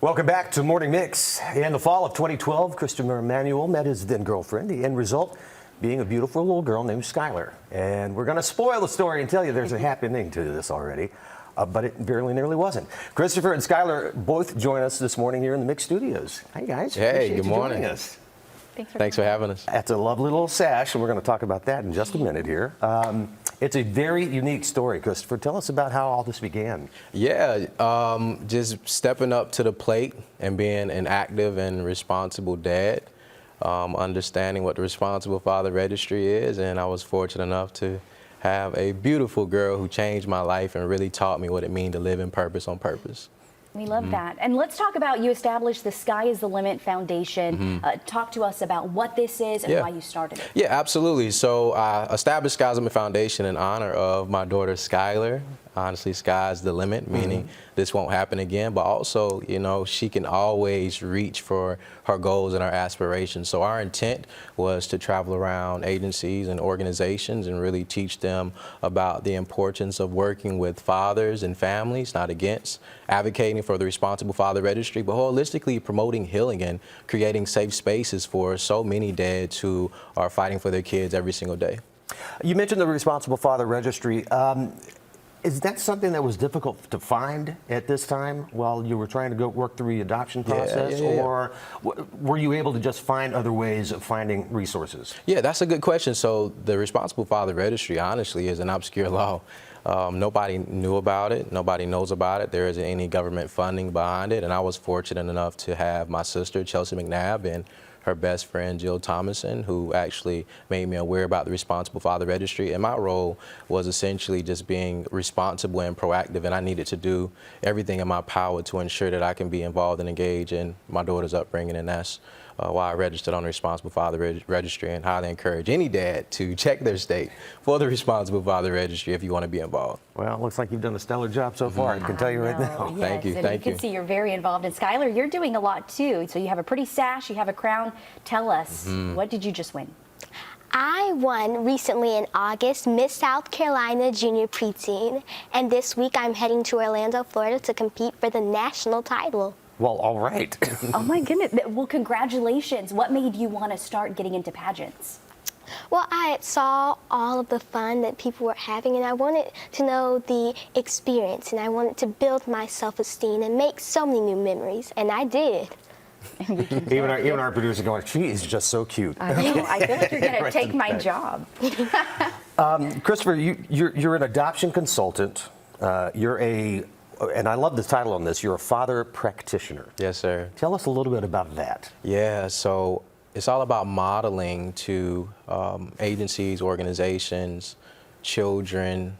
Welcome back to Morning Mix. In the fall of 2012, Christopher Emmanuel met his then girlfriend, the end result being a beautiful little girl named Skylar. And we're going to spoil the story and tell you there's a happy ending to this already, but it very nearly wasn't. Christopher and Skylar both join us this morning here in the Mix studios. Hey guys. Hey, Appreciate good you morning. joining us. Thanks for having us. That's a lovely little sash, and we're going to talk about that in just a minute here. It's a very unique story, Christopher. Tell us about how all this began. Yeah, just stepping up to the plate and being an active and responsible dad, understanding what the Responsible Father Registry is, and I was fortunate enough to have a beautiful girl who changed my life and really taught me what it means to live in purpose on purpose. We love that. And let's talk about, you established the Sky is the Limit Foundation. Talk to us about what this is and why you started it. Yeah, absolutely. So I established Sky is the Limit Foundation in honor of my daughter Skylar. Honestly, sky's the limit, meaning this won't happen again, but also, you know, she can always reach for her goals and her aspirations. So our intent was to travel around agencies and organizations and really teach them about the importance of working with fathers and families, not against, advocating for the Responsible Father Registry, but holistically promoting healing and creating safe spaces for so many dads who are fighting for their kids every single day. You mentioned the Responsible Father Registry. Is that something that was difficult to find at this time while you were trying to go work through the adoption process? Or were you able to just find other ways of finding resources? Yeah, that's a good question. So the Responsible Father Registry, honestly, is an obscure law. Nobody knew about it. Nobody knows about it. There isn't any government funding behind it. And I was fortunate enough to have my sister, Chelsea McNabb, and her best friend, Jill Thomason, who actually made me aware about the Responsible Father Registry. And my role was essentially just being responsible and proactive, and I needed to do everything in my power to ensure that I can be involved and engaged in my daughter's upbringing, and that's why I registered on the Responsible Father Registry, and highly encourage any dad to check their state for the Responsible Father Registry if you want to be involved. Well, it looks like you've done a stellar job so far, I can tell you right now. Yes, Thank you, and thank you. you. Can see you're very involved. And Skylar, you're doing a lot too. So you have a pretty sash, you have a crown. Tell us, what did you just win? I won recently in August Miss South Carolina Junior Preteen, and this week I'm heading to Orlando, Florida to compete for the national title. Well, all right. Oh my goodness. Well, congratulations. What made you want to start getting into pageants? Well, I saw all of the fun that people were having, and I wanted to know the experience, and I wanted to build my self-esteem and make so many new memories, and I did. Even our producer going, she is just so cute. I know. I feel like you're going to take my job. Christopher, you're an adoption consultant. And I love the title on this, you're a father practitioner. Yes, sir. Tell us a little bit about that. Yeah, so it's all about modeling to agencies, organizations, children,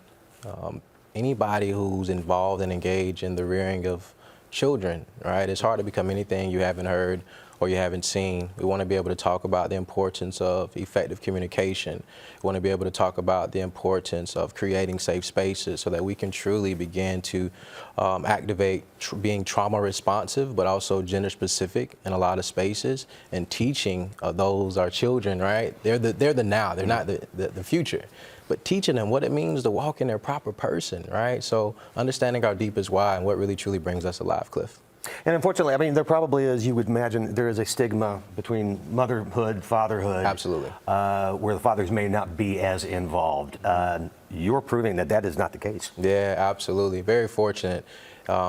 anybody who's involved and engaged in the rearing of children, right? It's hard to become anything you haven't heard or you haven't seen. We want to be able to talk about the importance of effective communication. We want to be able to talk about the importance of creating safe spaces so that we can truly begin to activate being trauma responsive, but also gender specific in a lot of spaces, and teaching those our children, right? They're the now, they're not the future. But teaching them what it means to walk in their proper person, right? So understanding our deepest why and what really truly brings us alive, Cliff. And unfortunately, I mean, there probably is, you would imagine, there is a stigma between motherhood, fatherhood. Absolutely. Where the fathers may not be as involved. You're proving that that is not the case. Yeah, absolutely. Very fortunate.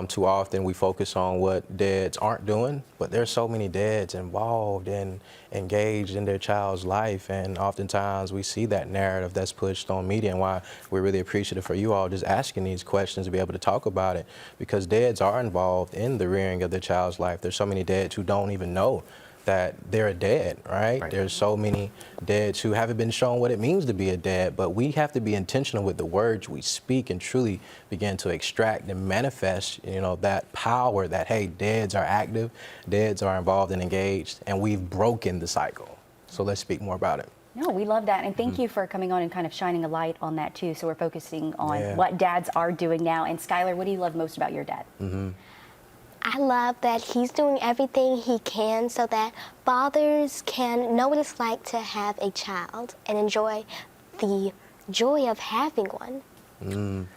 Too often we focus on what dads aren't doing, but there's so many dads involved and engaged in their child's life, and oftentimes we see that narrative that's pushed on media, and why we're really appreciative for you all just asking these questions to be able to talk about it, because dads are involved in the rearing of their child's life. There's so many dads who don't even know that they're a dad, right? There's so many dads who haven't been shown what it means to be a dad, but we have to be intentional with the words we speak and truly begin to extract and manifest, you know, that power that, hey, dads are active, dads are involved and engaged, and we've broken the cycle. So let's speak more about it. No, we love that. And thank you for coming on and kind of shining a light on that too. So we're focusing on what dads are doing now. And Skylar, what do you love most about your dad? I love that he's doing everything he can so that fathers can know what it's like to have a child and enjoy the joy of having one.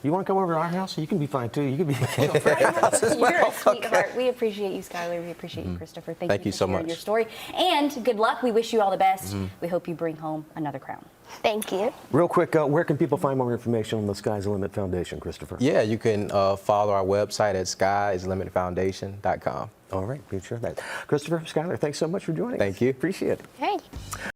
You want to come over to our house? You can be fine too. You can be at our house as You're well. a sweetheart. We appreciate you, Skylar. We appreciate you, Christopher. Thank you for so sharing much. your story. And good luck. We wish you all the best. We hope you bring home another crown. Thank you. Real quick, where can people find more information on the Sky's the Limit Foundation, Christopher? Yeah, you can follow our website at skyislimitfoundation.com. All right, be sure of that. Christopher, Skylar, thanks so much for joining us. Thank you. Appreciate it. Hey.